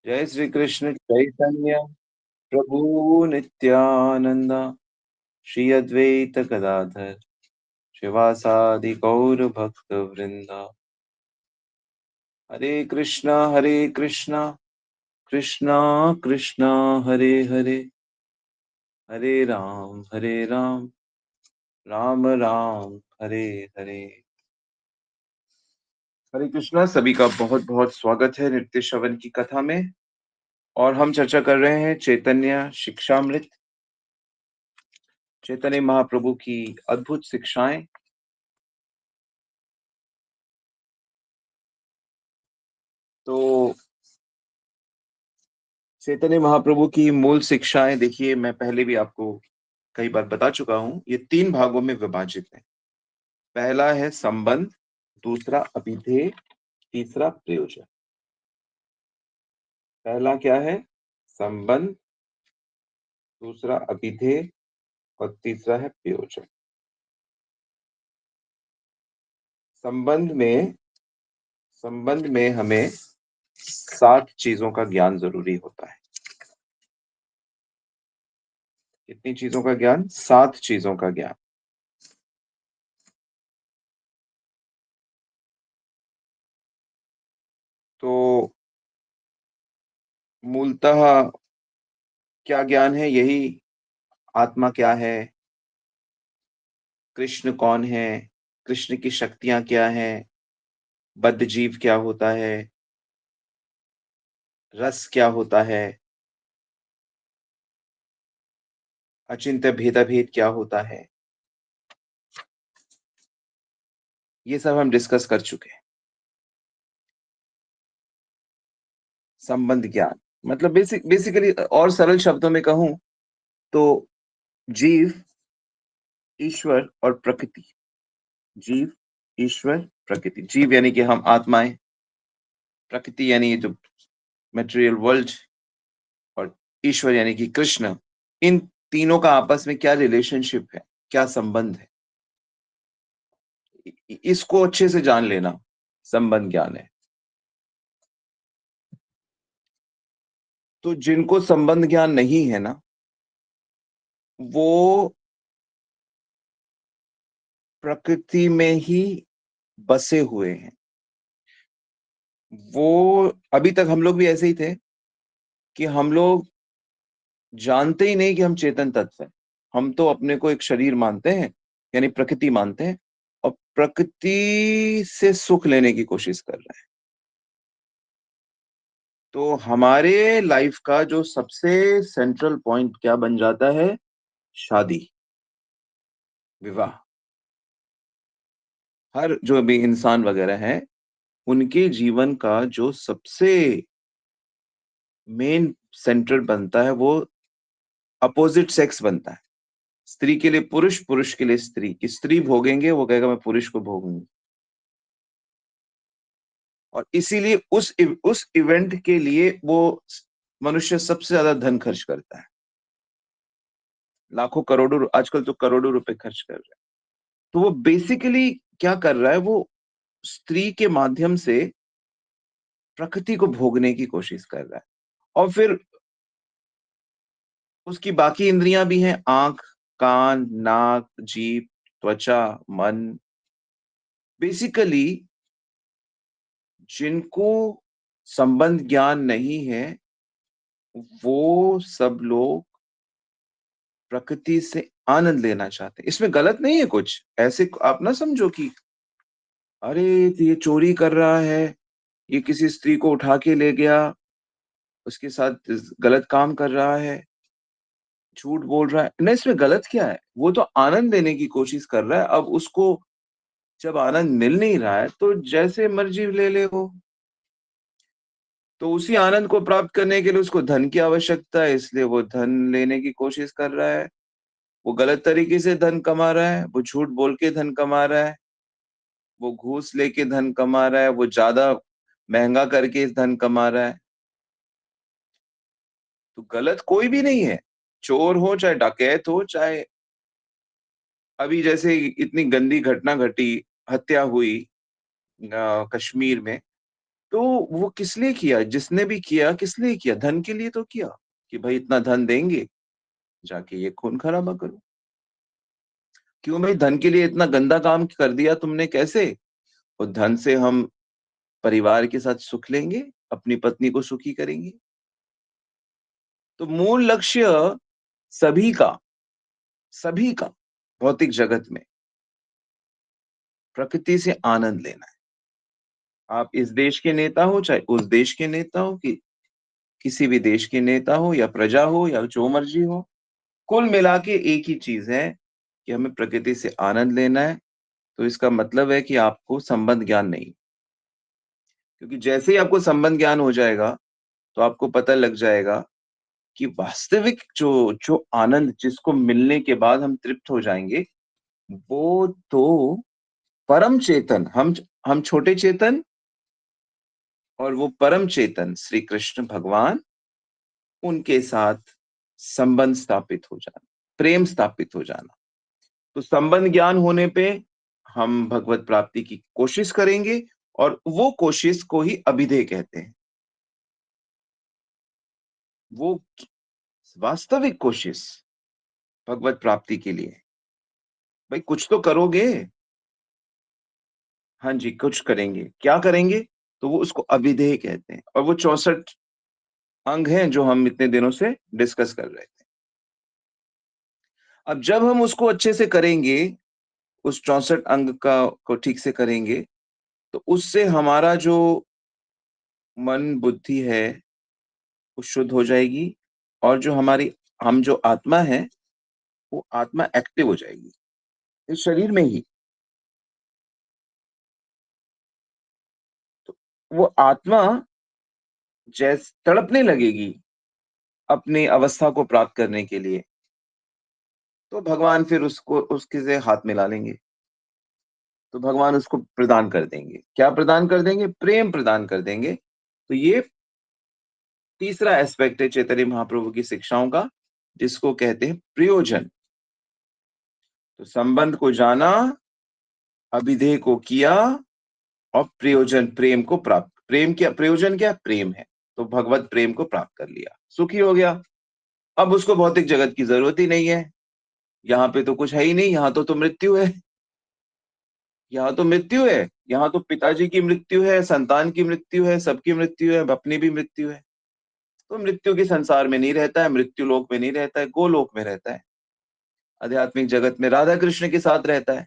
जय श्री कृष्ण चैतन्य प्रभु नित्यानंद श्री अद्वैत गदाधर शिवासादि गौर भक्त वृंदा। हरे कृष्णा कृष्णा कृष्णा हरे हरे, हरे राम राम राम हरे हरे। हरे कृष्णा, सभी का बहुत बहुत स्वागत है नित्य श्रवण की कथा में। और हम चर्चा कर रहे हैं चैतन्य शिक्षामृत, चैतन्य महाप्रभु की अद्भुत शिक्षाएं। तो चैतन्य महाप्रभु की मूल शिक्षाएं देखिए, मैं पहले भी आपको कई बार बता चुका हूं। ये तीन भागों में विभाजित है। पहला है संबंध, दूसरा अभिधेय, तीसरा प्रयोजन। पहला क्या है? संबंध, दूसरा अभिधेय और तीसरा है प्रयोजन। संबंध में संबंध में हमें 7 चीजों का ज्ञान जरूरी होता है। कितनी चीजों का ज्ञान? 7 चीजों का ज्ञान। तो मूलतः क्या ज्ञान है? यही आत्मा क्या है, कृष्ण कौन है, कृष्ण की शक्तियां क्या हैं, बद्ध जीव क्या होता है, रस क्या होता है, अचिंत्य भेदाभेद क्या होता है, ये सब हम डिस्कस कर चुके हैं। संबंध ज्ञान मतलब बेसिकली और सरल शब्दों में कहूं तो जीव, ईश्वर और प्रकृति। जीव, ईश्वर, प्रकृति। जीव यानी कि हम आत्माएं, प्रकृति यानी ये जो मटेरियल वर्ल्ड, और ईश्वर यानी कि कृष्ण। इन तीनों का आपस में क्या रिलेशनशिप है, क्या संबंध है, इसको अच्छे से जान लेना संबंध ज्ञान है। तो जिनको संबंध ज्ञान नहीं है ना, वो प्रकृति में ही बसे हुए हैं। वो अभी तक हम लोग भी ऐसे ही थे कि हम लोग जानते ही नहीं कि हम चेतन तत्व हैं। हम तो अपने को एक शरीर मानते हैं, यानी प्रकृति मानते हैं, और प्रकृति से सुख लेने की कोशिश कर रहे हैं। तो हमारे लाइफ का जो सबसे सेंट्रल पॉइंट क्या बन जाता है? शादी, विवाह। हर जो भी इंसान वगैरह है, उनके जीवन का जो सबसे मेन सेंटर बनता है, वो अपोजिट सेक्स बनता है। स्त्री के लिए पुरुष, पुरुष के लिए स्त्री। स्त्री भोगेंगे, वो कहेगा मैं पुरुष को भोगूंगी। और इसीलिए उस इवेंट के लिए वो मनुष्य सबसे ज्यादा धन खर्च करता है। लाखों करोड़ों, आजकल तो करोड़ों रुपए खर्च कर रहा है। तो वो बेसिकली क्या कर रहा है? वो स्त्री के माध्यम से प्रकृति को भोगने की कोशिश कर रहा है। और फिर उसकी बाकी इंद्रियां भी हैं, आंख, कान, नाक, जीभ, त्वचा, मन। बेसिकली जिनको संबंध ज्ञान नहीं है, वो सब लोग प्रकृति से आनंद लेना चाहते हैं। इसमें गलत नहीं है कुछ। ऐसे आप ना समझो कि अरे तो ये चोरी कर रहा है, ये किसी स्त्री को उठा के ले गया, उसके साथ गलत काम कर रहा है, झूठ बोल रहा है। नहीं, इसमें गलत क्या है? वो तो आनंद लेने की कोशिश कर रहा है। अब उसको जब आनंद मिल नहीं रहा है, तो जैसे मर्जी ले ले वो। तो उसी आनंद को प्राप्त करने के लिए उसको धन की आवश्यकता है, इसलिए वो धन लेने की कोशिश कर रहा है। वो गलत तरीके से धन कमा रहा है, वो झूठ बोल के धन कमा रहा है, वो घूस लेके धन कमा रहा है, वो ज्यादा महंगा करके धन कमा रहा है। तो गलत कोई भी नहीं है। चोर हो चाहे डकैत हो, चाहे अभी जैसे इतनी गंदी घटना घटी, हत्या हुई कश्मीर में, तो वो किस लिए किया? जिसने भी किया किस लिए किया? धन के लिए तो किया, कि भाई इतना धन देंगे, जाके ये खून खराबा करो। क्यों भाई, धन के लिए इतना गंदा काम कर दिया तुमने, कैसे? और धन से हम परिवार के साथ सुख लेंगे, अपनी पत्नी को सुखी करेंगे। तो मूल लक्ष्य सभी का, सभी का भौतिक जगत में प्रकृति से आनंद लेना है। आप इस देश के नेता हो, चाहे उस देश के नेता हो, कि किसी भी देश के नेता हो या प्रजा हो या जो मर्जी हो, कुल मिला के एक ही चीज है कि हमें प्रकृति से आनंद लेना है। तो इसका मतलब है कि आपको संबंध ज्ञान नहीं, क्योंकि जैसे ही आपको संबंध ज्ञान हो जाएगा, तो आपको पता लग जाएगा कि वास्तविक जो जो आनंद जिसको मिलने के बाद हम तृप्त हो जाएंगे, वो तो परम चेतन, हम छोटे चेतन, और वो परम चेतन श्री कृष्ण भगवान, उनके साथ संबंध स्थापित हो जाना, प्रेम स्थापित हो जाना। तो संबंध ज्ञान होने पे हम भगवत प्राप्ति की कोशिश करेंगे, और वो कोशिश को ही अभिधेय कहते हैं। वो वास्तविक कोशिश भगवत प्राप्ति के लिए, भाई कुछ तो करोगे। हाँ जी, कुछ करेंगे, क्या करेंगे? तो वो उसको अभिधेय कहते हैं, और वो 64 अंग हैं जो हम इतने दिनों से डिस्कस कर रहे थे। अब जब हम उसको अच्छे से करेंगे, उस 64 अंग का को ठीक से करेंगे, तो उससे हमारा जो मन बुद्धि है वो शुद्ध हो जाएगी, और जो हमारी, हम जो आत्मा है, वो आत्मा एक्टिव हो जाएगी इस शरीर में ही। तो वो आत्मा जैस तड़पने लगेगी अपनी अवस्था को प्राप्त करने के लिए, तो भगवान फिर उसको उसके से हाथ मिला लेंगे। तो भगवान उसको प्रदान कर देंगे, क्या प्रदान कर देंगे? प्रेम प्रदान कर देंगे। तो ये तीसरा एस्पेक्ट है चैतन्य महाप्रभु की शिक्षाओं का, जिसको कहते हैं प्रयोजन। तो संबंध को जाना, अभिधेय को किया, और प्रयोजन प्रेम को प्राप्त, प्रेम क्या प्रयोजन, क्या प्रेम है, तो भगवत प्रेम को प्राप्त कर लिया, सुखी हो गया। अब उसको भौतिक जगत की जरूरत ही नहीं है। यहाँ पे तो कुछ है ही नहीं, यहाँ तो मृत्यु है। यहाँ तो मृत्यु है, यहाँ तो पिताजी की मृत्यु है, संतान की मृत्यु है, सबकी मृत्यु है, अपनी भी मृत्यु है। तो मृत्यु के संसार में नहीं रहता है, मृत्यु लोक में नहीं रहता है, गोलोक में रहता है, आध्यात्मिक जगत में राधा कृष्ण के साथ रहता है।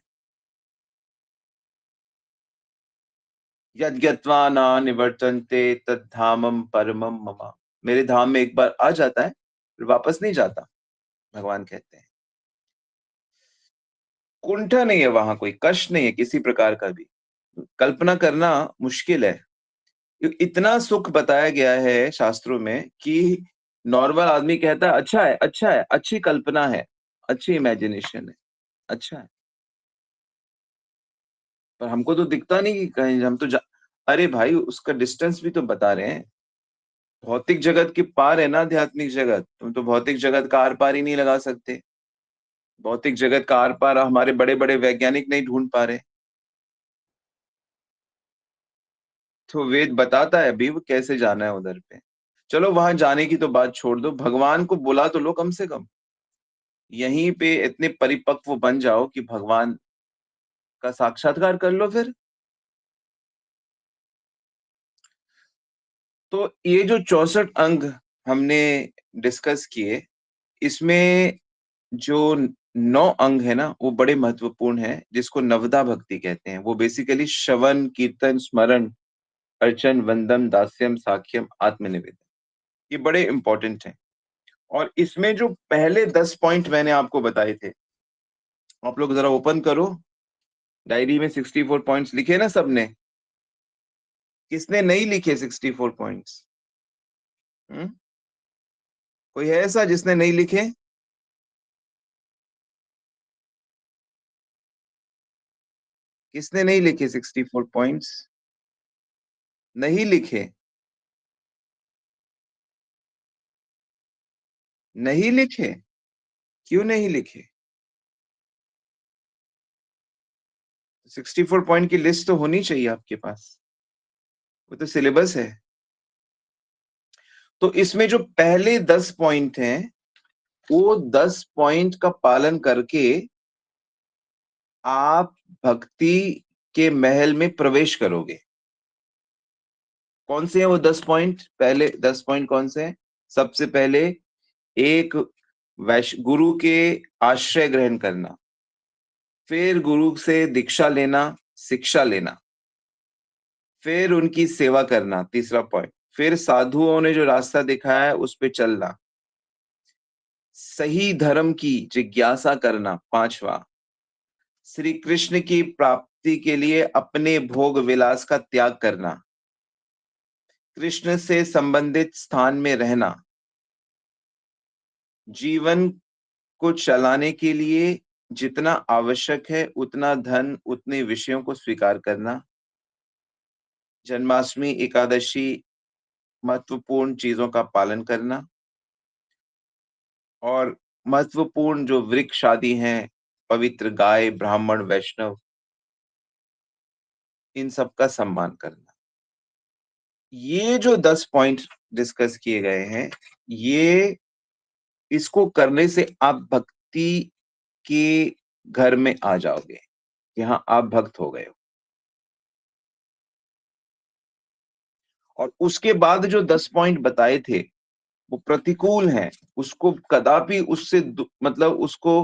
यद्गत्वा न निवर्तन्ते तद्धामम परमम मम। मेरे धाम में एक बार आ जाता है, फिर वापस नहीं जाता, भगवान कहते हैं। कुंठा नहीं है वहां, कोई कष्ट नहीं है किसी प्रकार का भी। कल्पना करना मुश्किल है। इतना सुख बताया गया है शास्त्रों में कि नॉर्मल आदमी कहता है अच्छा है, अच्छा है, अच्छी कल्पना है, अच्छी इमेजिनेशन है, अच्छा है। पर हमको तो दिखता नहीं कि कहीं हम तो अरे भाई, उसका डिस्टेंस भी तो बता रहे हैं। भौतिक जगत के पार है ना आध्यात्मिक जगत, तुम तो भौतिक जगत का आर पार ही नहीं लगा सकते। भौतिक जगत का आर पार हमारे बड़े बड़े वैज्ञानिक नहीं ढूंढ पा रहे। तो वेद बताता है अभी वो कैसे जाना है उधर पे। चलो वहां जाने की तो बात छोड़ दो, भगवान को बुला तो लो कम से कम। यहीं पे इतने परिपक्व बन जाओ कि भगवान का साक्षात्कार कर लो फिर। तो ये जो 64 अंग हमने डिस्कस किए, इसमें जो 9 अंग है ना, वो बड़े महत्वपूर्ण है, जिसको नवदा भक्ति कहते हैं। वो बेसिकली श्रवण, कीर्तन, स्मरण, अर्चन, वंदन, दास्यम, साख्यम, आत्मनिवेदन, ये बड़े इंपॉर्टेंट हैं। और इसमें जो पहले 10 पॉइंट मैंने आपको बताए थे, आप लोग जरा ओपन करो, डायरी में 64 पॉइंट्स लिखे ना सबने। किसने नहीं लिखे 64 पॉइंट्स? हम्म? कोई है ऐसा जिसने नहीं लिखे? किसने नहीं लिखे 64 पॉइंट्स? नहीं लिखे? नहीं लिखे? क्यों नहीं लिखे? 64 पॉइंट की लिस्ट तो होनी चाहिए आपके पास। वो तो सिलेबस है। तो इसमें जो पहले 10 पॉइंट हैं, वो 10 पॉइंट का पालन करके आप भक्ति के महल में प्रवेश करोगे। कौन से हैं वो 10 पॉइंट? पहले 10 पॉइंट कौन से हैं? सबसे पहले, एक वैश्य गुरु के आश्रय ग्रहण करना, फिर गुरु से दीक्षा लेना, शिक्षा लेना, फिर उनकी सेवा करना, तीसरा पॉइंट, फिर साधुओं ने जो रास्ता दिखाया है उस पे चलना, सही धर्म की जिज्ञासा करना, पांचवा, श्री कृष्ण की प्राप्ति के लिए अपने भोग विलास का त्याग करना, कृष्ण से संबंधित स्थान में रहना, जीवन को चलाने के लिए जितना आवश्यक है उतना धन, उतने विषयों को स्वीकार करना, जन्माष्टमी, एकादशी, महत्वपूर्ण चीजों का पालन करना, और महत्वपूर्ण जो वृक्ष आदि हैं, पवित्र गाय, ब्राह्मण, वैष्णव, इन सब का सम्मान करना। ये जो 10 पॉइंट डिस्कस किए गए हैं, ये इसको करने से आप भक्ति के घर में आ जाओगे, कि हाँ आप भक्त हो गए हो। और उसके बाद जो 10 पॉइंट बताए थे वो प्रतिकूल हैं, उसको कदापि उससे मतलब उसको,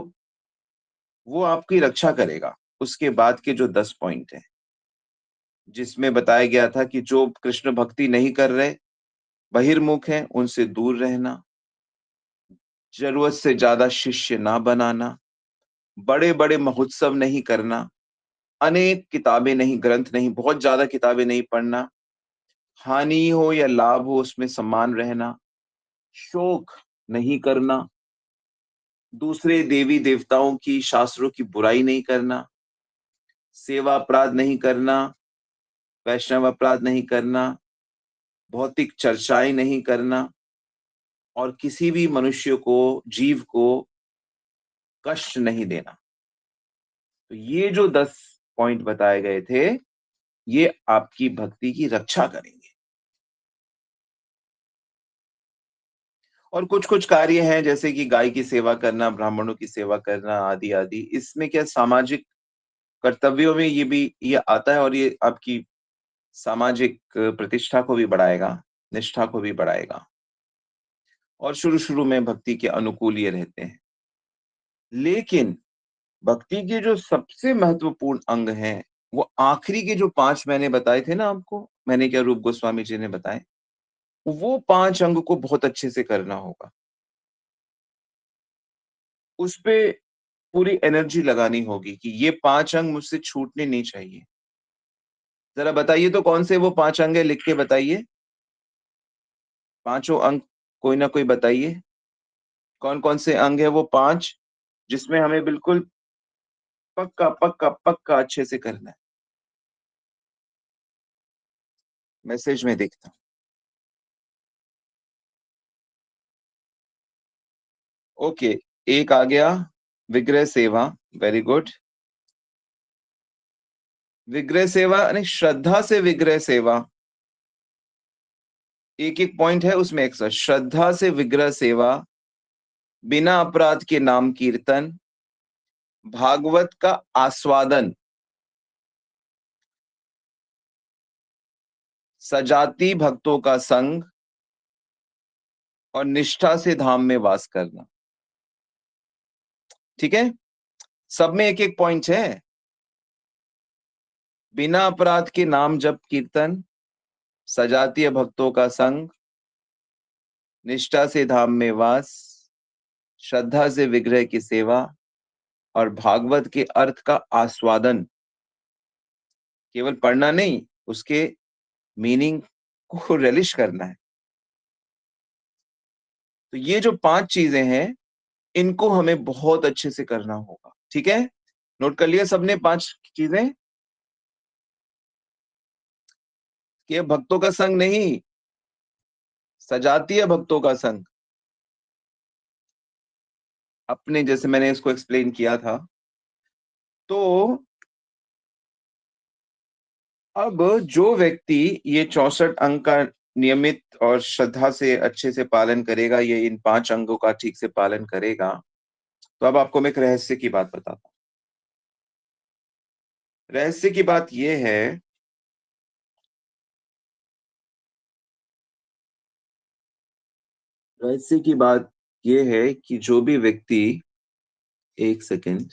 वो आपकी रक्षा करेगा। उसके बाद के जो 10 पॉइंट हैं, जिसमें बताया गया था कि जो कृष्ण भक्ति नहीं कर रहे, बहिर्मुख हैं, उनसे दूर रहना, जरूरत से ज्यादा शिष्य ना बनाना, बड़े बड़े महोत्सव नहीं करना, अनेक किताबें नहीं, ग्रंथ नहीं, बहुत ज्यादा किताबें नहीं पढ़ना, हानि हो या लाभ हो उसमें समान रहना, शोक नहीं करना, दूसरे देवी देवताओं की, शास्त्रों की बुराई नहीं करना, सेवा अपराध नहीं करना, वैष्णव अपराध नहीं करना, भौतिक चर्चाएं नहीं करना, और किसी भी मनुष्य को, जीव को कष्ट नहीं देना। तो ये जो 10 पॉइंट बताए गए थे, ये आपकी भक्ति की रक्षा करेंगे। और कुछ कुछ कार्य हैं, जैसे कि गाय की सेवा करना, ब्राह्मणों की सेवा करना, आदि आदि। इसमें क्या, सामाजिक कर्तव्यों में ये भी ये आता है, और ये आपकी सामाजिक प्रतिष्ठा को भी बढ़ाएगा, निष्ठा को भी बढ़ाएगा, और शुरू शुरू में भक्ति के अनुकूल ये रहते हैं। लेकिन भक्ति के जो सबसे महत्वपूर्ण अंग हैं, वो आखिरी के जो 5 मैंने बताए थे ना आपको, मैंने क्या, रूप गोस्वामी जी ने बताए, वो 5 अंग को बहुत अच्छे से करना होगा। उसपे पूरी एनर्जी लगानी होगी कि ये 5 अंग मुझसे छूटने नहीं चाहिए। जरा बताइए तो कौन से वो 5 अंग है, लिख के बताइए। पांचों अंग कोई ना कोई बताइए। कौन कौन से अंग है वो 5, जिसमें हमें बिल्कुल पक्का पक्का पक्का अच्छे से करना है। मैसेज में देखता हूँ। ओके, एक आ गया, विग्रह सेवा। Very good. विग्रह सेवा यानी श्रद्धा से विग्रह सेवा। एक एक पॉइंट है उसमें, एक साथ, श्रद्धा से विग्रह सेवा, बिना अपराध के नाम कीर्तन, भागवत का आस्वादन, सजाती भक्तों का संग, और निष्ठा से धाम में वास करना। ठीक है, सब में एक एक पॉइंट है। बिना अपराध के नाम जप कीर्तन, सजातीय भक्तों का संग, निष्ठा से धाम में वास, श्रद्धा से विग्रह की सेवा, और भागवत के अर्थ का आस्वादन। केवल पढ़ना नहीं, उसके मीनिंग को रिलिश करना है। तो ये जो 5 चीजें हैं, इनको हमें बहुत अच्छे से करना होगा। ठीक है, नोट कर लिया सबने 5 चीजें? कि भक्तों का संग नहीं, सजातीय भक्तों का संग। अपने, जैसे मैंने इसको एक्सप्लेन किया था, तो अब जो व्यक्ति ये 64 अंक का नियमित और श्रद्धा से अच्छे से पालन करेगा, ये इन 5 अंगों का ठीक से पालन करेगा, तो अब आपको मैं एक रहस्य की बात बताता हूँ। रहस्य की बात ये है, रहस्य की बात ये है कि जो भी व्यक्ति, एक सेकंड,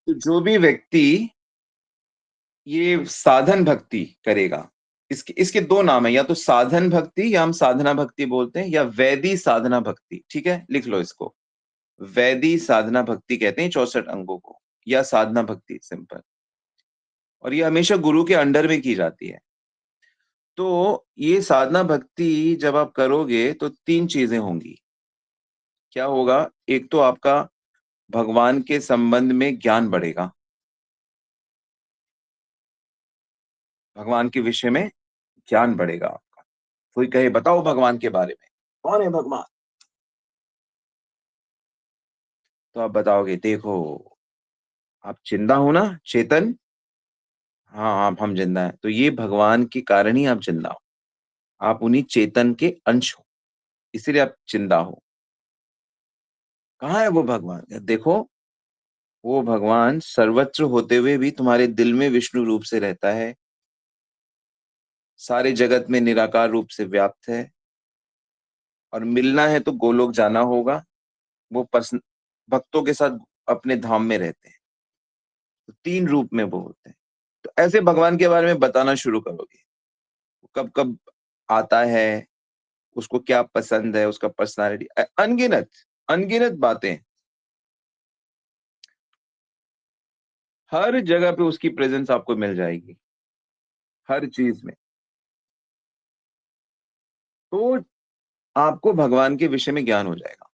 तो जो भी व्यक्ति ये साधन भक्ति करेगा, इसके इसके दो नाम है, या तो साधन भक्ति या हम साधना भक्ति बोलते हैं, या वैदी साधना भक्ति। ठीक है, लिख लो इसको। वैदी साधना भक्ति कहते हैं 64 अंगों को, या साधना भक्ति सिंपल। और ये हमेशा गुरु के अंडर में की जाती है। तो ये साधना भक्ति जब आप करोगे तो तीन चीजें होंगी। क्या होगा? एक तो आपका भगवान के संबंध में ज्ञान बढ़ेगा, भगवान के विषय में ज्ञान बढ़ेगा आपका। कोई कहे बताओ भगवान के बारे में, कौन है भगवान? तो आप बताओगे देखो, आप जिंदा हो ना, चेतन। हाँ, आप हम जिंदा है, तो ये भगवान के कारण ही आप जिंदा हो। आप उन्हीं चेतन के अंश हो, इसीलिए आप जिंदा हो। कहाँ है वो भगवान? देखो, वो भगवान सर्वत्र होते हुए भी तुम्हारे दिल में विष्णु रूप से रहता है, सारे जगत में निराकार रूप से व्याप्त है। और मिलना है तो गोलोक जाना होगा। वो पर्सन भक्तों के साथ अपने धाम में रहते हैं, तो तीन रूप में वो होते हैं। तो ऐसे भगवान के बारे में बताना शुरू करोगे, वो कब कब आता है, उसको क्या पसंद है, उसका पर्सनालिटी, अनगिनत अनगिनत बातें, हर जगह पे उसकी प्रेजेंस आपको मिल जाएगी, हर चीज में। तो आपको भगवान के विषय में ज्ञान हो जाएगा,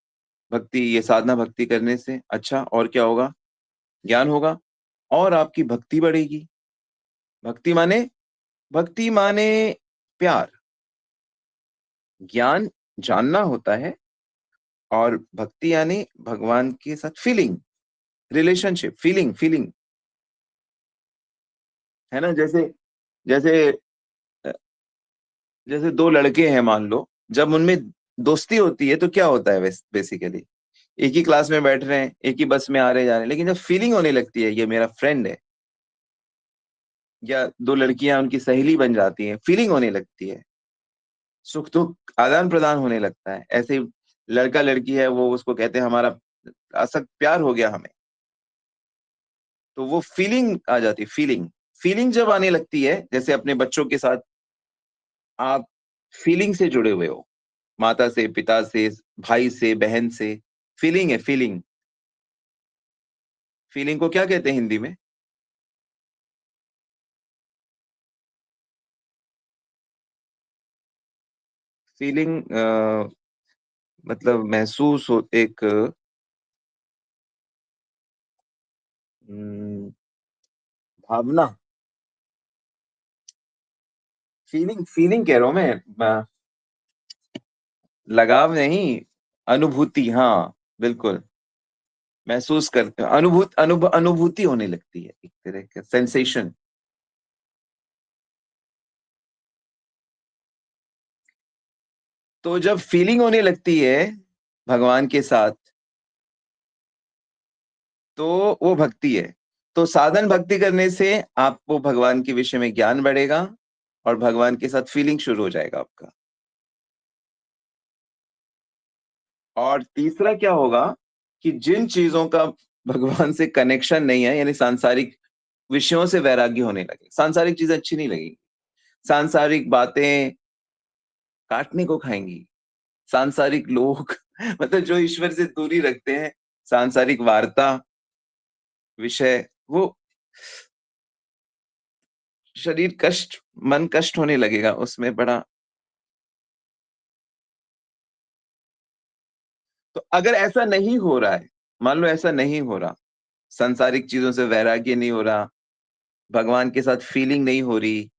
भक्ति, ये साधना भक्ति करने से। अच्छा, और क्या होगा? ज्ञान होगा, और आपकी भक्ति बढ़ेगी। भक्ति माने, भक्ति माने प्यार। ज्ञान जानना होता है, और भक्ति यानी भगवान के साथ फीलिंग, रिलेशनशिप, फीलिंग फीलिंग, है ना? जैसे जैसे जैसे दो लड़के हैं मान लो, जब उनमें दोस्ती होती है तो क्या होता है? बेसिकली एक ही क्लास में बैठ रहे हैं, एक ही बस में आ रहे जा रहे हैं, लेकिन जब फीलिंग होने लगती है ये मेरा फ्रेंड है, या दो लड़कियां उनकी सहेली बन जाती हैं, फीलिंग होने लगती है, सुख दुख आदान प्रदान होने लगता है। ऐसे ही लड़का लड़की है, वो उसको कहते हैं हमारा असक प्यार हो गया हमें, तो वो फीलिंग आ जाती है। फीलिंग, फीलिंग जब आने लगती है, जैसे अपने बच्चों के साथ आप फीलिंग से जुड़े हुए हो, माता से, पिता से, भाई से, बहन से, फीलिंग है फीलिंग। फीलिंग को क्या कहते हैं हिंदी में? फीलिंग मतलब महसूस हो, एक भावना। फीलिंग फीलिंग कह रहा हूं मैं, लगाव नहीं, अनुभूति, हाँ बिल्कुल। महसूस करते, अनुभूति होने लगती है, एक तरह का सेंसेशन। तो जब फीलिंग होने लगती है भगवान के साथ, तो वो भक्ति है। तो साधन भक्ति करने से आपको भगवान के विषय में ज्ञान बढ़ेगा, और भगवान के साथ फीलिंग शुरू हो जाएगा आपका। और तीसरा क्या होगा, कि जिन चीजों का भगवान से कनेक्शन नहीं है, यानी सांसारिक विषयों से वैराग्य होने लगे, सांसारिक चीजें अच्छी नहीं लगेंगी, सांसारिक बातें काटने को खाएंगी, सांसारिक लोग मतलब जो ईश्वर से दूरी रखते हैं, सांसारिक वार्ता, विषय, वो शरीर कष्ट, मन कष्ट होने लगेगा उसमें बड़ा। तो अगर ऐसा नहीं हो रहा है, मान लो ऐसा नहीं हो रहा, सांसारिक चीजों से वैराग्य नहीं हो रहा, भगवान के साथ फीलिंग नहीं हो रही,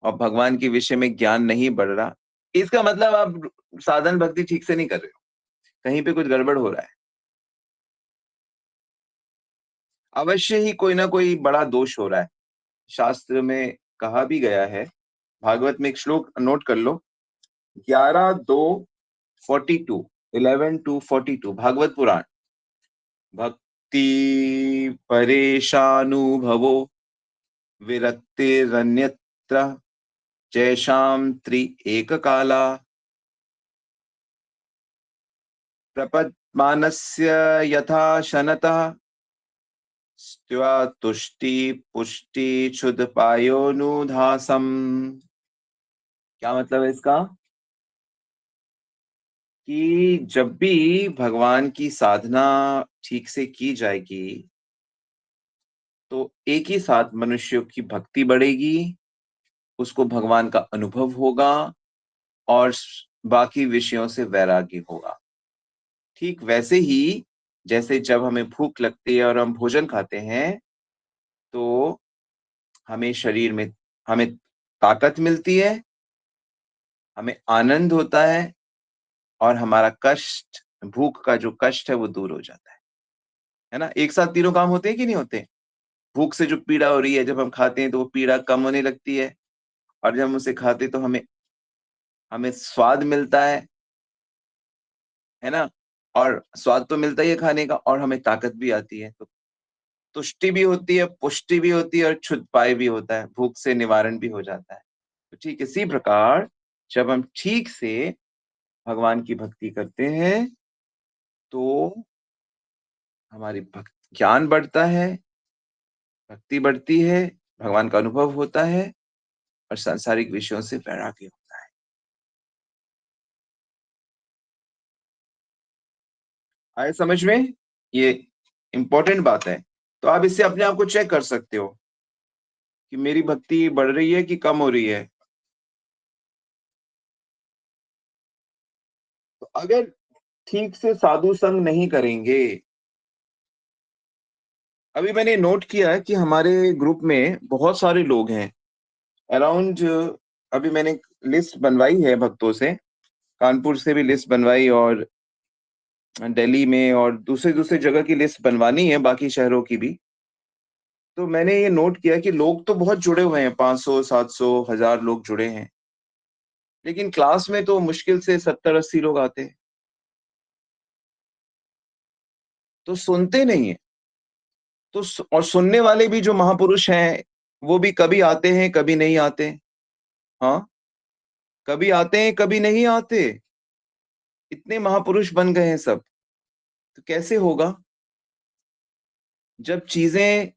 और भगवान के विषय में ज्ञान नहीं बढ़ रहा, इसका मतलब आप साधन भक्ति ठीक से नहीं कर रहे हो, कहीं पे कुछ गड़बड़ हो रहा है। अवश्य ही कोई ना कोई बड़ा दोष हो रहा है। शास्त्र में कहा भी गया है, भागवत में एक श्लोक नोट कर लो, 11:2:42, 11:2:42 भागवत पुराण। भक्ति परेशानुभवो विरक्तिरन्यत्र जैशाम त्रि एक काला प्रपद्मानस्य यथा शनतः स्त्वा तुष्टि पुष्टि क्षुद पायोनुधासम। क्या मतलब है इसका? कि जब भी भगवान की साधना ठीक से की जाएगी, तो एक ही साथ मनुष्य की भक्ति बढ़ेगी, उसको भगवान का अनुभव होगा और बाकी विषयों से वैराग्य होगा। ठीक वैसे ही जैसे जब हमें भूख लगती है और हम भोजन खाते हैं, तो हमें शरीर में हमें ताकत मिलती है, हमें आनंद होता है और हमारा कष्ट, भूख का जो कष्ट है वो दूर हो जाता है ना? एक साथ तीनों काम होते हैं कि नहीं होते? भूख से जो पीड़ा हो रही है, जब हम खाते हैं तो वो पीड़ा कम होने लगती है, और जब हम उसे खाते हैं तो हमें हमें स्वाद मिलता है ना? और स्वाद तो मिलता ही है खाने का, और हमें ताकत भी आती है। तो तुष्टि भी होती है, पुष्टि भी होती है और क्षुधपाय भी होता है, भूख से निवारण भी हो जाता है। तो ठीक इसी प्रकार जब हम ठीक से भगवान की भक्ति करते हैं, तो हमारी भक्त ज्ञान बढ़ता है, भक्ति बढ़ती है, भगवान का अनुभव होता है और सांसारिक विषयों से वैराग्य होता है। आए समझ में? ये इम्पोर्टेंट बात है। तो आप इससे अपने आप को चेक कर सकते हो कि मेरी भक्ति बढ़ रही है कि कम हो रही है। तो अगर ठीक से साधु संग नहीं करेंगे, अभी मैंने नोट किया है कि हमारे ग्रुप में बहुत सारे लोग हैं, अराउंड, अभी मैंने लिस्ट बनवाई है भक्तों से, कानपुर से भी लिस्ट बनवाई और दिल्ली में और दूसरे दूसरे जगह की लिस्ट बनवानी है, बाकी शहरों की भी। तो मैंने ये नोट किया कि लोग तो बहुत जुड़े हुए हैं, 500 700 1000 लोग जुड़े हैं, लेकिन क्लास में तो मुश्किल से 70 80 लोग आते हैं, तो सुनते नहीं है। तो और सुनने वाले भी जो महापुरुष हैं, वो भी कभी आते हैं कभी नहीं आते। हाँ, कभी आते हैं कभी नहीं आते। इतने महापुरुष बन गए हैं सब, तो कैसे होगा जब चीजें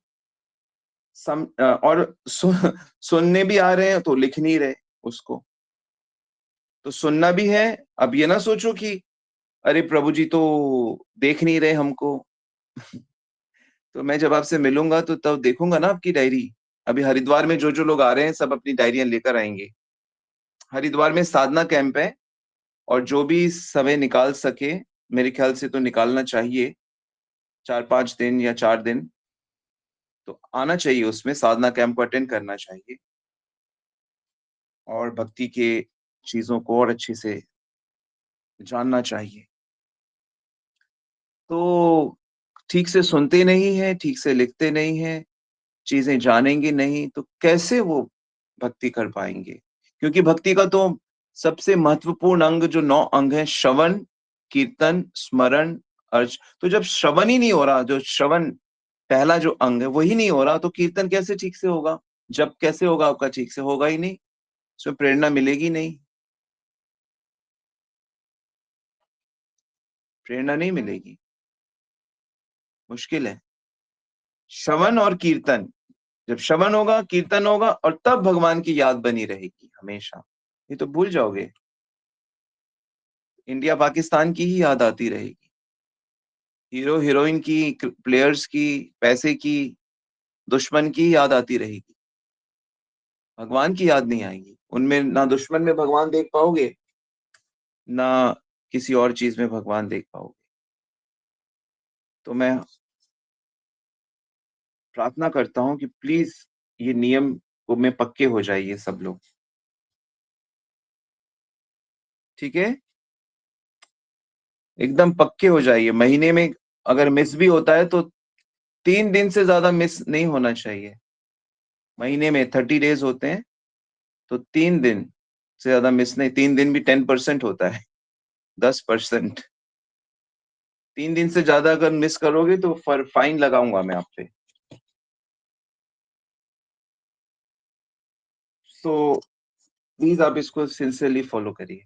और सुनने भी आ रहे हैं तो लिख नहीं रहे उसको। तो सुनना भी है, अब ये ना सोचो कि अरे प्रभु जी तो देख नहीं रहे हमको। तो मैं जब आपसे मिलूंगा तो तब देखूंगा ना आपकी डायरी। अभी हरिद्वार में जो जो लोग आ रहे हैं सब अपनी डायरियां लेकर आएंगे। हरिद्वार में साधना कैंप है, और जो भी समय निकाल सके, मेरे ख्याल से तो निकालना चाहिए, 4 5 दिन या 4 दिन तो आना चाहिए, उसमें साधना कैंप को अटेंड करना चाहिए और भक्ति के चीजों को और अच्छे से जानना चाहिए। तो ठीक से सुनते नहीं है, ठीक से लिखते नहीं है, चीजें जानेंगे नहीं तो कैसे वो भक्ति कर पाएंगे? क्योंकि भक्ति का तो सबसे महत्वपूर्ण अंग, जो 9 अंग है, श्रवण, कीर्तन, स्मरण, अर्च। तो जब श्रवण ही नहीं हो रहा, जो श्रवण पहला जो अंग है वही नहीं हो रहा, तो कीर्तन कैसे ठीक से होगा? जब कैसे होगा आपका? ठीक से होगा ही नहीं, उसमें प्रेरणा मिलेगी नहीं, प्रेरणा नहीं मिलेगी, मुश्किल है। श्रवण और कीर्तन, जब श्रवण होगा, कीर्तन होगा और तब भगवान की याद बनी रहेगी हमेशा। ये तो भूल जाओगे, इंडिया पाकिस्तान की ही याद आती रहेगी, हीरो हीरोइन की, प्लेयर्स की, पैसे की, दुश्मन की याद आती रहेगी, भगवान की याद नहीं आएगी। उनमें ना दुश्मन में भगवान देख पाओगे, ना किसी और चीज में भगवान देख पाओगे। तो मैं प्रार्थना करता हूँ कि प्लीज ये नियम को में पक्के हो जाइए सब लोग। ठीक है, एकदम पक्के हो जाइए। महीने में अगर मिस भी होता है तो 3 दिन से ज्यादा मिस नहीं होना चाहिए। महीने में 30 डेज होते हैं, तो 3 दिन से ज्यादा मिस नहीं। 3 दिन भी 10% होता है, 10%। 3 दिन से ज्यादा अगर मिस करोगे तो फाइन लगाऊंगा मैं आप पे। तो प्लीज आप इसको सिंसियरली फॉलो करिए।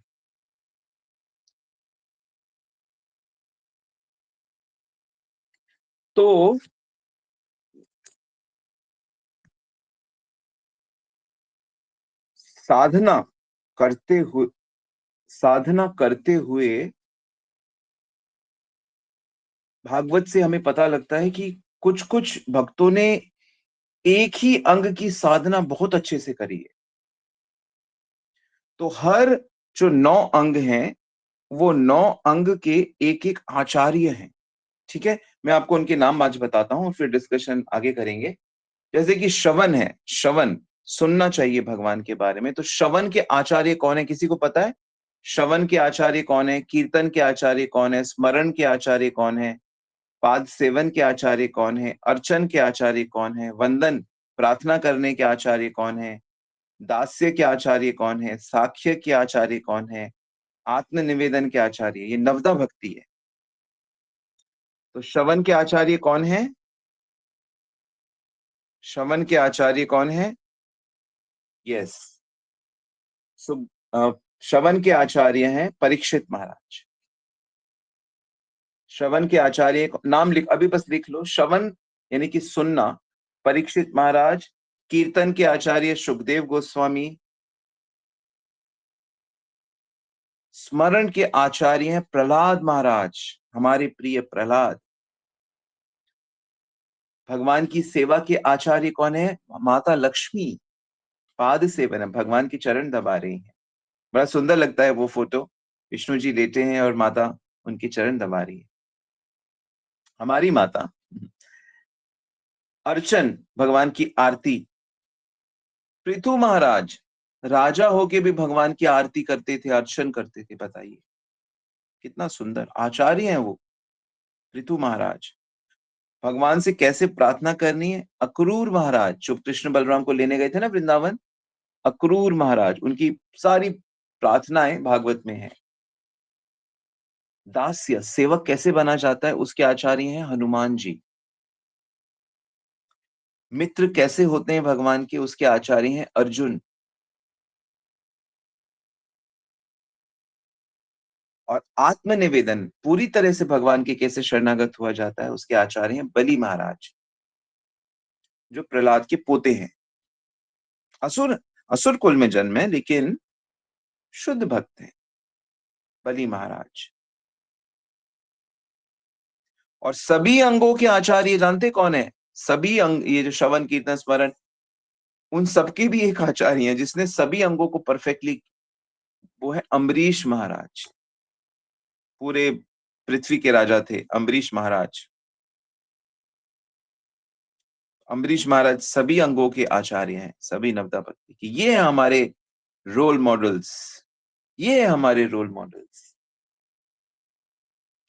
तो साधना करते हुए साधना करते हुए भागवत से हमें पता लगता है कि कुछ कुछ भक्तों ने एक ही अंग की साधना बहुत अच्छे से करी है। तो हर जो 9 अंग हैं, वो 9 अंग के एक एक आचार्य हैं। ठीक है, मैं आपको उनके नाम आज बताता हूँ, फिर डिस्कशन आगे करेंगे। जैसे कि श्रवण है, श्रवण सुनना चाहिए भगवान के बारे में। तो श्रवण के आचार्य कौन है, किसी को पता है? श्रवण के आचार्य कौन है? कीर्तन के आचार्य कौन है? स्मरण के आचार्य कौन है? पाद सेवन के आचार्य कौन है? अर्चन के आचार्य कौन है? वंदन प्रार्थना करने के आचार्य कौन है? दास्य के आचार्य कौन है? साक्ष्य के आचार्य कौन है? आत्म निवेदन के आचार्य, ये नवदा भक्ति है। तो श्रवण के आचार्य कौन है? श्रवण के आचार्य कौन है? यस। सो श्रवण के आचार्य हैं परीक्षित महाराज। श्रवण के आचार्य नाम लिख, अभी बस लिख लो, श्रवण यानी कि सुनना, परीक्षित महाराज। कीर्तन के आचार्य सुखदेव गोस्वामी। स्मरण के आचार्य हैं प्रहलाद महाराज, हमारे प्रिय प्रहलाद। भगवान की सेवा के आचार्य कौन है? माता लक्ष्मी। पाद सेवन है, भगवान की चरण दबा रही है। बड़ा सुंदर लगता है वो फोटो, विष्णु जी लेटे हैं और माता उनकी चरण दबा रही है, हमारी माता। अर्चन भगवान की आरती। पृथु महाराज राजा होके भी भगवान की आरती करते थे, अर्चन करते थे। बताइए कितना सुंदर आचार्य हैं वो पृथु महाराज। भगवान से कैसे प्रार्थना करनी है, अक्रूर महाराज जो कृष्ण बलराम को लेने गए थे ना वृंदावन, अक्रूर महाराज, उनकी सारी प्रार्थनाएं भागवत में है। दास्य सेवक कैसे बना जाता है, उसके आचार्य हैं हनुमान जी। मित्र कैसे होते हैं भगवान के, उसके आचार्य हैं अर्जुन। और आत्मनिवेदन पूरी तरह से भगवान के कैसे शरणागत हुआ जाता है, उसके आचार्य हैं बलि महाराज, जो प्रहलाद के पोते हैं। असुर असुर कुल में जन्म है, लेकिन शुद्ध भक्त हैं बलि महाराज। और सभी अंगों के आचार्य जानते कौन है? सभी अंग, ये जो श्रवण कीर्तन स्मरण, उन सबके भी एक आचार्य हैं जिसने सभी अंगों को परफेक्टली, वो है अम्बरीश महाराज। पूरे पृथ्वी के राजा थे अम्बरीश महाराज। अम्बरीश महाराज सभी अंगों के आचार्य हैं, सभी नवदा भक्ति की। ये है हमारे रोल मॉडल्स, ये है हमारे रोल मॉडल्स।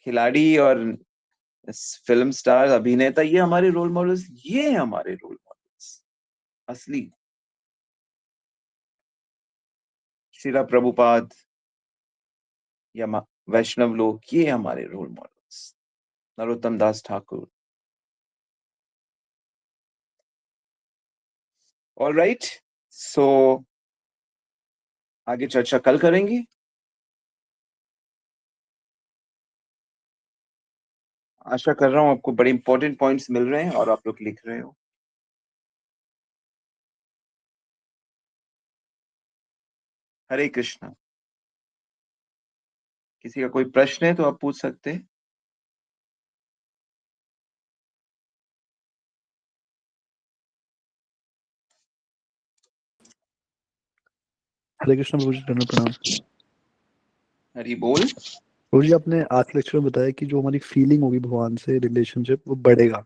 खिलाड़ी और फिल्म स्टार, अभिनेता, ये हमारे रोल मॉडल्स, ये है हमारे रोल मॉडल्स असली। श्रीला प्रभुपाद या वैष्णव लोग, ये हमारे रोल मॉडल्स। नरोत्तम दास ठाकुर। ऑल राइट, सो आगे चर्चा कल करेंगे। आशा कर रहा हूँ आपको बड़े इंपॉर्टेंट पॉइंट्स मिल रहे हैं और आप लोग लिख रहे हो। हरे कृष्णा। किसी का कोई प्रश्न है तो आप पूछ सकते हैं। हरे कृष्ण प्रभु जी, दंडवत प्रणाम। हरि बोल। प्रभु जी, आपने आखिरी लेक्चर में बताया कि जो हमारी फीलिंग होगी भगवान से, रिलेशनशिप वो बढ़ेगा,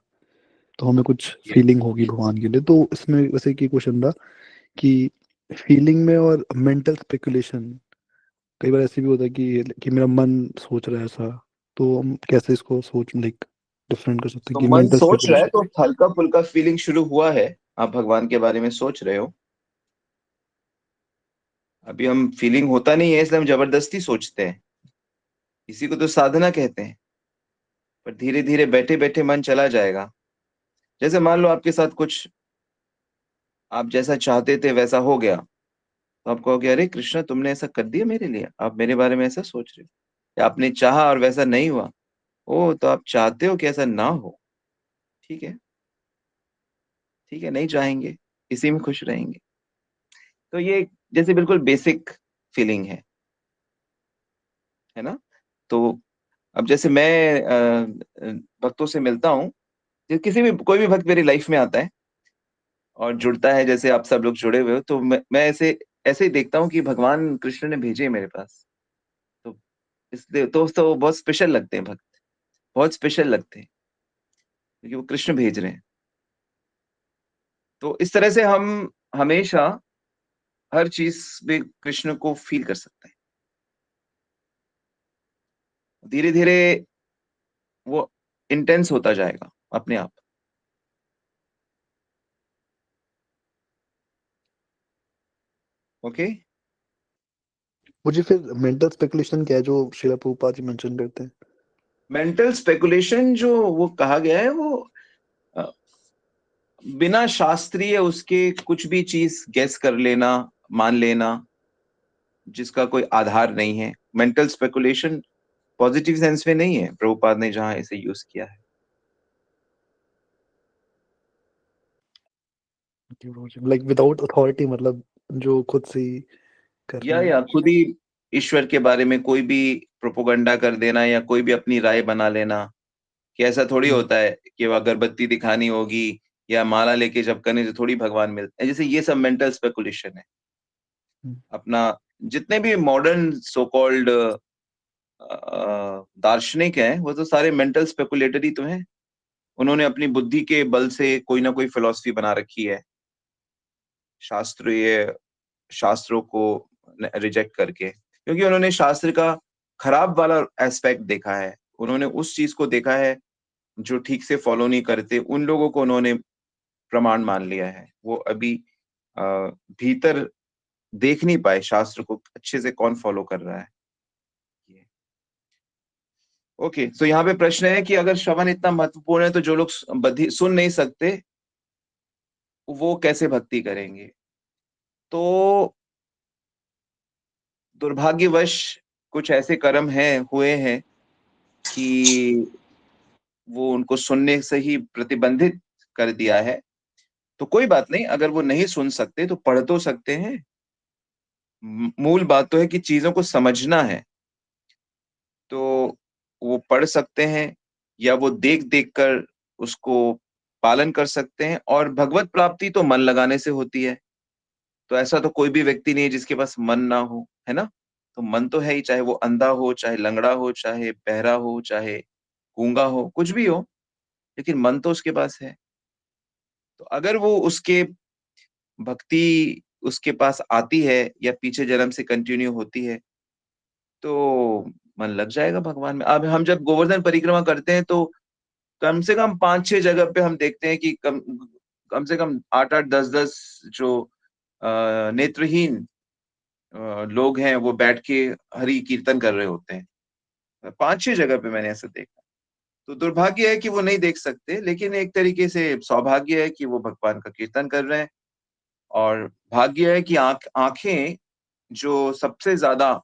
तो हमें कुछ Yes. फीलिंग होगी भगवान के लिए। तो इसमें वैसे की क्वेश्चन था कि फीलिंग में और मेंटल स्पेकुलेशन कई बार ऐसे भी होता है कि मेरा मन सोच रहा है ऐसा, तो हम कैसे इसको सोच लाइक डिफरेंट कर सकते हैं तो कि मन मेंटल सोच रहा है स्पेकुलेशन। तो हल्का फुल्का फीलिंग शुरू हुआ है, आप भगवान के बारे में सोच रहे हो। अभी हम फीलिंग होता नहीं है इसलिए हम जबरदस्ती सोचते हैं, इसी को तो साधना कहते हैं। पर धीरे धीरे बैठे बैठे मन चला जाएगा। जैसे मान लो आपके साथ कुछ, आप जैसा चाहते थे वैसा हो गया, तो आप कहोगे अरे कृष्णा तुमने ऐसा कर दिया मेरे लिए, आप मेरे बारे में ऐसा सोच रहे हो। या आपने चाहा और वैसा नहीं हुआ, ओ तो आप चाहते हो कि ऐसा ना हो। ठीक है, ठीक है, नहीं चाहेंगे, इसी में खुश रहेंगे। तो ये जैसे बिल्कुल बेसिक फीलिंग है ना। तो अब जैसे मैं भक्तों से मिलता हूँ, किसी भी कोई भी भक्त मेरी लाइफ में आता है और जुड़ता है, जैसे आप सब लोग जुड़े हुए हो, तो मैं ऐसे ऐसे ही देखता हूँ कि भगवान कृष्ण ने भेजे मेरे पास। तो इसलिए तो बहुत स्पेशल लगते हैं भक्त, बहुत स्पेशल लगते हैं, क्योंकि वो कृष्ण भेज रहे हैं। तो इस तरह से हम हमेशा हर चीज में कृष्ण को फील कर सकते हैं। धीरे धीरे वो इंटेंस होता जाएगा अपने आप। ओके। मुझे फिर मेंटल स्पेकुलेशन क्या है जो श्रीला प्रभुपाद जी मेंशन करते हैं? मेंटल स्पेकुलेशन जो वो कहा गया है, वो अ, बिना शास्त्रीय उसके कुछ भी चीज गेस कर लेना, मान लेना, जिसका कोई आधार नहीं है। मेंटल स्पेकुलेशन पॉजिटिव सेंस में नहीं है प्रभुपाद ने जहां इसे यूज किया है। लाइक विदाउट अथॉरिटी, मतलब जो खुद से ही कर रहे हैं। या खुद ही ईश्वर के बारे में कोई भी प्रोपोगंडा कर देना या कोई भी अपनी राय बना लेना, कि ऐसा थोड़ी हम्म, होता है कि वो अगरबत्ती दिखानी होगी या माला लेके जप करने से थोड़ी भगवान मिलते हैं। जैसे ये सब मेंटल स्पेकुलेशन है। हम्म, अपना जितने भी मॉडर्न सो कॉल्ड दार्शनिक हैं, वो तो सारे मेंटल स्पेकुलेटरी तो हैं। उन्होंने अपनी बुद्धि के बल से कोई ना कोई फिलॉसफी बना रखी है, शास्त्रीय शास्त्रों को रिजेक्ट करके, क्योंकि उन्होंने शास्त्र का खराब वाला एस्पेक्ट देखा है। उन्होंने उस चीज को देखा है जो ठीक से फॉलो नहीं करते, उन लोगों को उन्होंने प्रमाण मान लिया है। वो अभी अ, भीतर देख नहीं पाए शास्त्र को अच्छे से कौन फॉलो कर रहा है। ओके, तो यहाँ पे प्रश्न है कि अगर श्रवण इतना महत्वपूर्ण है तो जो लोग सुन नहीं सकते वो कैसे भक्ति करेंगे। तो दुर्भाग्यवश कुछ ऐसे कर्म हैं हुए हैं कि वो उनको सुनने से ही प्रतिबंधित कर दिया है। तो कोई बात नहीं, अगर वो नहीं सुन सकते तो पढ़ तो सकते हैं। मूल बात तो है कि चीजों को समझना है, तो वो पढ़ सकते हैं या वो देख देख कर उसको पालन कर सकते हैं। और भगवत प्राप्ति तो मन लगाने से होती है। तो ऐसा तो कोई भी व्यक्ति नहीं है जिसके पास मन ना हो, है ना। तो मन तो है ही, चाहे वो अंधा हो, चाहे लंगड़ा हो, चाहे बहरा हो, चाहे गूंगा हो, कुछ भी हो, लेकिन मन तो उसके पास है। तो अगर वो उसके भक्ति उसके पास आती है या पीछे जन्म से कंटिन्यू होती है, तो मन लग जाएगा भगवान में। अब हम जब गोवर्धन परिक्रमा करते हैं तो कम से कम 5-6 जगह पे हम देखते हैं कि कम कम से कम 8-8 10-10 जो नेत्रहीन लोग हैं वो बैठ के हरि कीर्तन कर रहे होते हैं। 5-6 जगह पे मैंने ऐसा देखा। तो दुर्भाग्य है कि वो नहीं देख सकते, लेकिन एक तरीके से सौभाग्य है कि वो भगवान का कीर्तन कर रहे हैं। और भाग्य है कि आंखें जो सबसे ज्यादा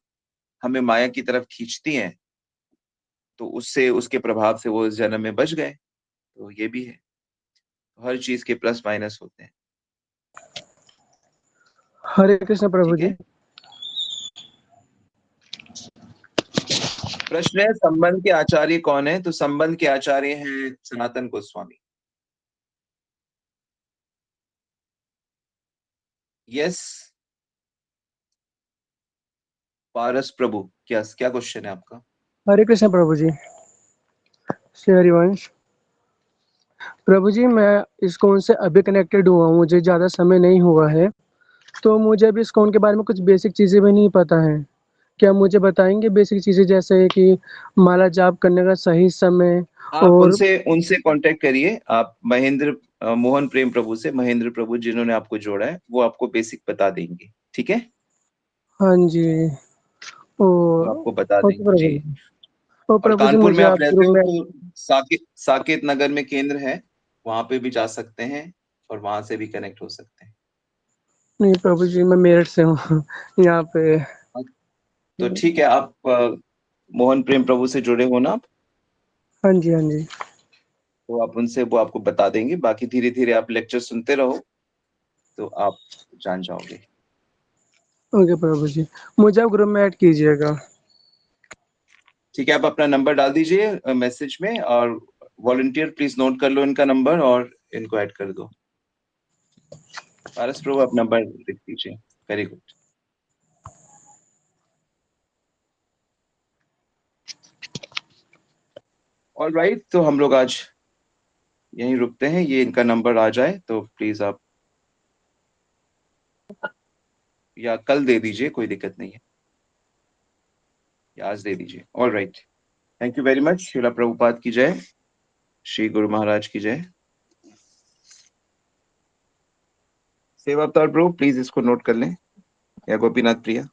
हमें माया की तरफ खींचती हैं, तो उससे उसके प्रभाव से वो इस जन्म में बच गए। तो ये भी है। तो हर चीज के प्लस माइनस होते हैं। हरे कृष्ण प्रभु ठीक जी। है। प्रश्न है संबंध के आचार्य कौन है। तो संबंध के आचार्य हैं सनातन गोस्वामी। यस। पारस प्रभु, क्या क्या क्वेश्चन है आपका। हरे कृष्ण प्रभु जी। श्री हरिवंश। प्रभु जी, मैं इस्कॉन से अभी कनेक्टेड हुआ हूँ, मुझे ज़्यादा समय नहीं हुआ है, तो मुझे अभी इस्कॉन के बारे में कुछ बेसिक चीज़ें भी नहीं पता है क्या मुझे बताएँगे बेसिक चीज़ें जैसे कि माला जाप करने का सही समय आप और उनसे उनसे कांटेक्ट करिए। आप मोहन प्रेम प्रभु से, महेंद्र प्रभु जिन्होंने आपको जोड़ा है, वो आपको बेसिक बता देंगे। ठीक है? हाँ जी, वो और आपको बता ओके देंगे। प्रभु जी। जी। और और प्रभु जी कानपुर में मुझे आप आप रहते ग्रुप हो में तो साकेत नगर में केंद्र है, वहाँ पे भी जा सकते हैं और वहाँ से भी कनेक्ट हो सकते हैं। नहीं प्रभु जी मैं मेरठ से हूँ यहाँ पे। तो ठीक है, आप मोहन प्रेम प्रभु से जुड़े हो ना आप? हाँ जी, हाँ जी। तो आप उनसे, वो आपको बता देंगे। बाकी धीरे-धीरे आप लेक्चर सुनते रहो, तो आप जान जाओगे। ओके प्रभु जी, मुझे आप ग्रुप में ऐड कीजिएगा। ठीक है, आप अपना नंबर डाल दीजिए मैसेज में, और वॉलंटियर प्लीज नोट कर लो इनका नंबर और इनको ऐड कर दो। पारस प्रभु, आप नंबर लिख दीजिए। Very good. ऑलराइट, तो हम लोग आज यहीं रुकते हैं। ये इनका नंबर आ जाए तो प्लीज आप, या कल दे दीजिए, कोई दिक्कत नहीं है, या आज दे दीजिए। Alright, thank you very much. Srila Prabhupada की जय, श्री गुरु महाराज की जय। सेवा अवतार प्रभु, प्लीज इसको नोट कर लें, या गोपीनाथ प्रिया।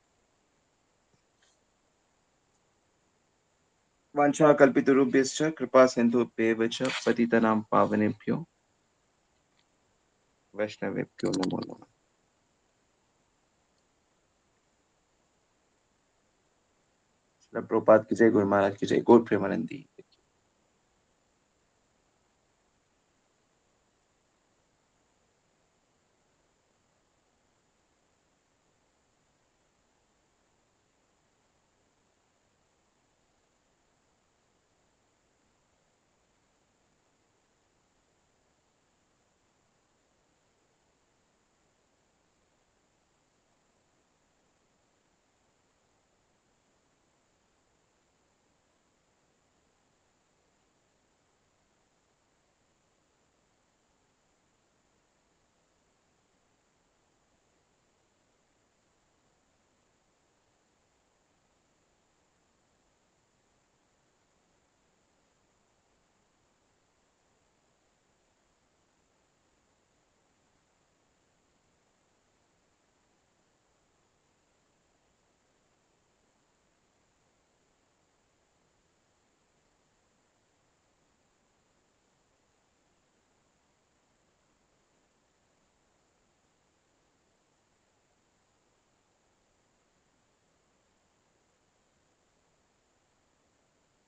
वांछा कल्पितरुभ्यश्च कृपा सिन्धुभ्येव च पतितनां पावनेभ्यो वैष्णवेभ्यो नमो नमः। श्रील प्रभुपाद की जय, गुरु महाराज की जय, गौर प्रेमानंदी।